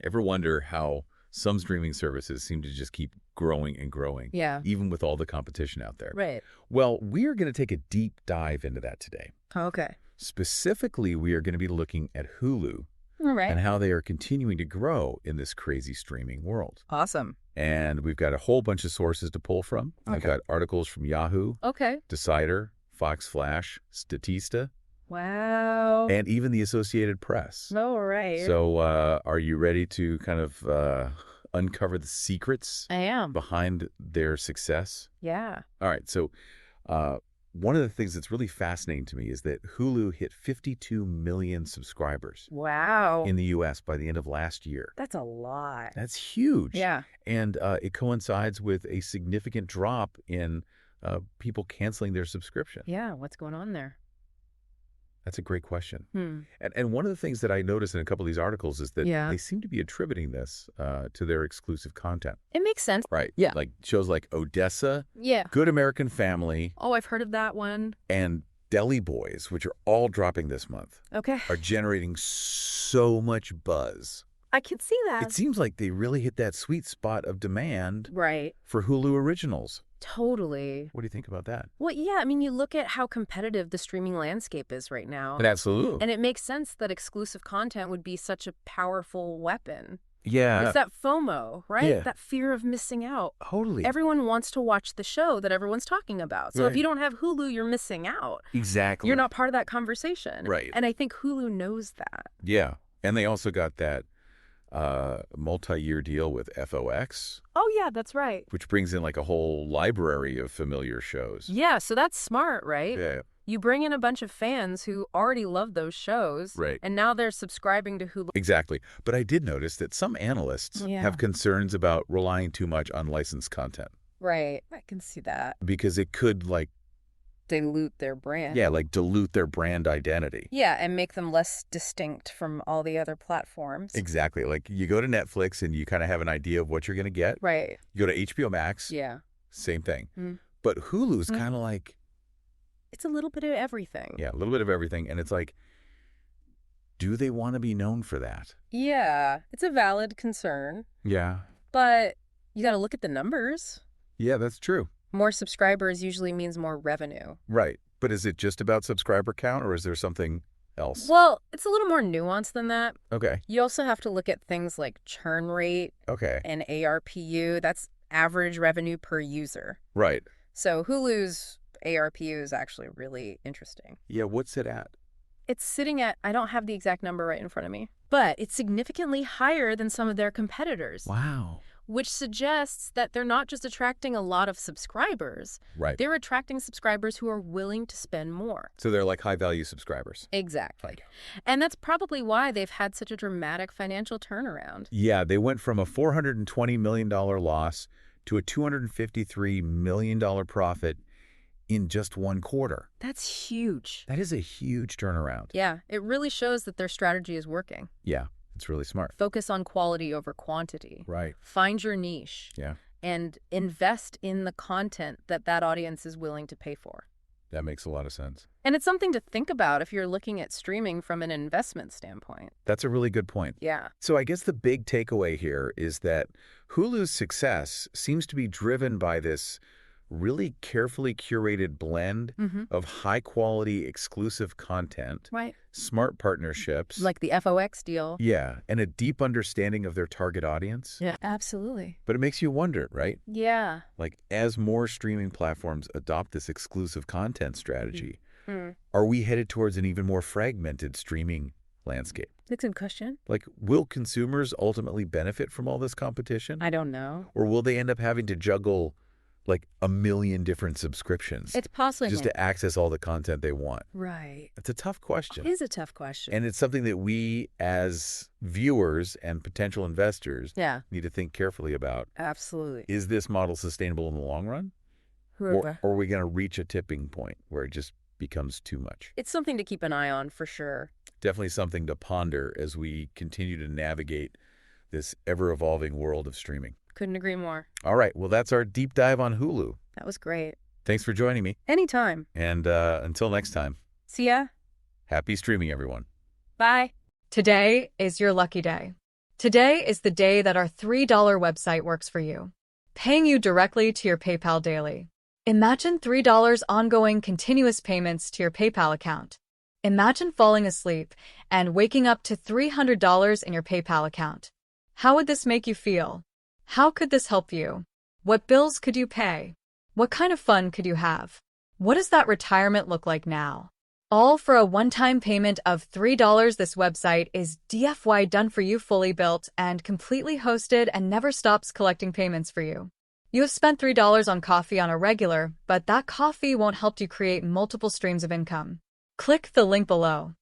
Ever wonder how some streaming services seem to just keep growing and growing, Yeah. even with all the competition out there? Right. Well, we are going to take a deep dive into that today. Okay. Specifically, we are going to be looking at Hulu All right. and how they are continuing to grow in this crazy streaming world. Awesome. And we've got a whole bunch of sources to pull from. Okay. I've got articles from Yahoo, Okay. Decider, Fox Flash, Statista, Wow. and even the Associated Press. All right. So are you ready to kind of uncover the secrets I am. behind their success? Yeah. All right. So one of the things that's really fascinating to me is that Hulu hit 52 million subscribers Wow. in the U.S. by the end of last year. That's a lot. That's huge. Yeah. And it coincides with a significant drop in people canceling their subscription. Yeah. What's going on there? That's a great question. Hmm. And one of the things that I noticed in a couple of these articles is that Yeah. they seem to be attributing this to their exclusive content. It makes sense. Right. Yeah. Like shows like Odessa, Yeah. Good American Family, Oh, I've heard of that one. and Deli Boys, which are all dropping this month, Okay. are generating so much buzz. I can see that. It seems like they really hit that sweet spot of demand Right. for Hulu originals. Totally. What do you think about that? Well, yeah, I mean, you look at how competitive the streaming landscape is right now. Absolutely. And it makes sense that exclusive content would be such a powerful weapon. Yeah. It's that FOMO, right? Yeah. That fear of missing out. Totally. Everyone wants to watch the show that everyone's talking about. So if Right. you don't have Hulu, you're missing out. Exactly. You're not part of that conversation. Right. And I think Hulu knows that. Yeah. And they also got that multi-year deal with FOX, Oh, yeah, that's right. which brings in like a whole library of familiar shows. Yeah, so that's smart, right? Yeah. You bring in a bunch of fans who already love those shows. Right. And now they're subscribing to Hulu. Exactly. But I did notice that some analysts Yeah. have concerns about relying too much on licensed content Right. I can see that. because it could Dilute their brand. dilute their brand identity. Yeah, and make them less distinct from all the other platforms. Exactly. Like you go to Netflix and you kind of have an idea of what you're going to get. Right. You go to HBO Max, Yeah. same thing. Mm. But Hulu's Mm. kind of like, It's a little bit of everything. yeah, a little bit of everything. And it's like, do they want to be known for that? Yeah, it's a valid concern, Yeah. but you got to look at the numbers. Yeah, that's true. More subscribers usually means more revenue. Right. But is it just about subscriber count or is there something else? Well, it's a little more nuanced than that. Okay. You also have to look at things like churn rate Okay. and ARPU. That's average revenue per user. Right. So Hulu's ARPU is actually really interesting. Yeah, what's it at? It's sitting at, I don't have the exact number right in front of me, but it's significantly higher than some of their competitors, Wow. which suggests that they're not just attracting a lot of subscribers, Right. they're attracting subscribers who are willing to spend more. So they're like high-value subscribers. Exactly. And that's probably why they've had such a dramatic financial turnaround. Yeah, they went from a $420 million loss to a $253 million profit in just one quarter. That's huge. That is a huge turnaround. Yeah, it really shows that their strategy is working. Yeah, it's really smart. Focus on quality over quantity. Right. Find your niche. Yeah, And invest in the content that that audience is willing to pay for. that makes a lot of sense. And it's something to think about if you're looking at streaming from an investment standpoint. That's a really good point. Yeah. So I guess the big takeaway here is that Hulu's success seems to be driven by this really carefully curated blend of high-quality exclusive content, Right. smart partnerships. Like the FOX deal. Yeah, and a deep understanding of their target audience. Yeah, absolutely. But it makes you wonder, right? Yeah. Like, as more streaming platforms adopt this exclusive content strategy, Mm. are we headed towards an even more fragmented streaming landscape? That's a good question. Like, will consumers ultimately benefit from all this competition? I don't know. Or will they end up having to juggle, like, a million different subscriptions It's possible. just to access all the content they want? Right. It's a tough question. It is a tough question. And it's something that we, as viewers and potential investors, Yeah, need to think carefully about. absolutely. Is this model sustainable in the long run? Or are we going to reach a tipping point where it just becomes too much? It's something to keep an eye on for sure. Definitely something to ponder as we continue to navigate this ever-evolving world of streaming. Couldn't agree more. All right, well, that's our deep dive on Hulu. That was great. Thanks for joining me. Anytime. And until next time, See ya. happy streaming, everyone. Bye. Today is your lucky day. Today is the day that our $3 website works for you, paying you directly to your PayPal daily. Imagine $3 ongoing continuous payments to your PayPal account. Imagine falling asleep and waking up to $300 in your PayPal account. How would this make you feel? How could this help you? What bills could you pay? What kind of fun could you have? What does that retirement look like now? All for a one-time payment of $3. This website is DFY done for you, fully built and completely hosted, and never stops collecting payments for you. You have spent $3 on coffee on a regular, but that coffee won't help you create multiple streams of income. Click the link below.